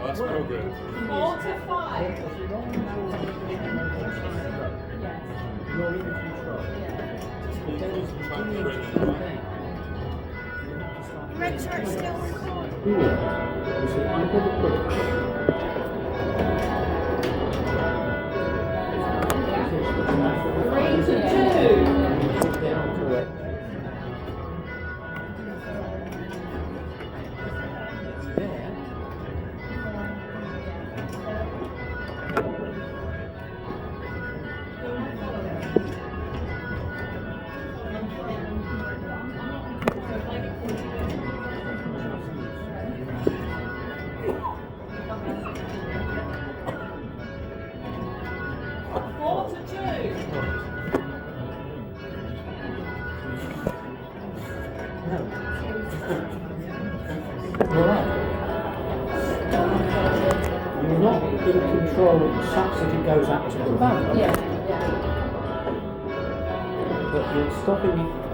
That's progress. 4 to 5. You're in control. But then as you Trying to bring bring it it down, back. you have to start Make sure it's still recording. here. You see, I'm going to put it. Three to 2. Put down correctly. There. Four to 2. No. Right. You're not in control such that it goes up to the button. Yeah. But you're stopping it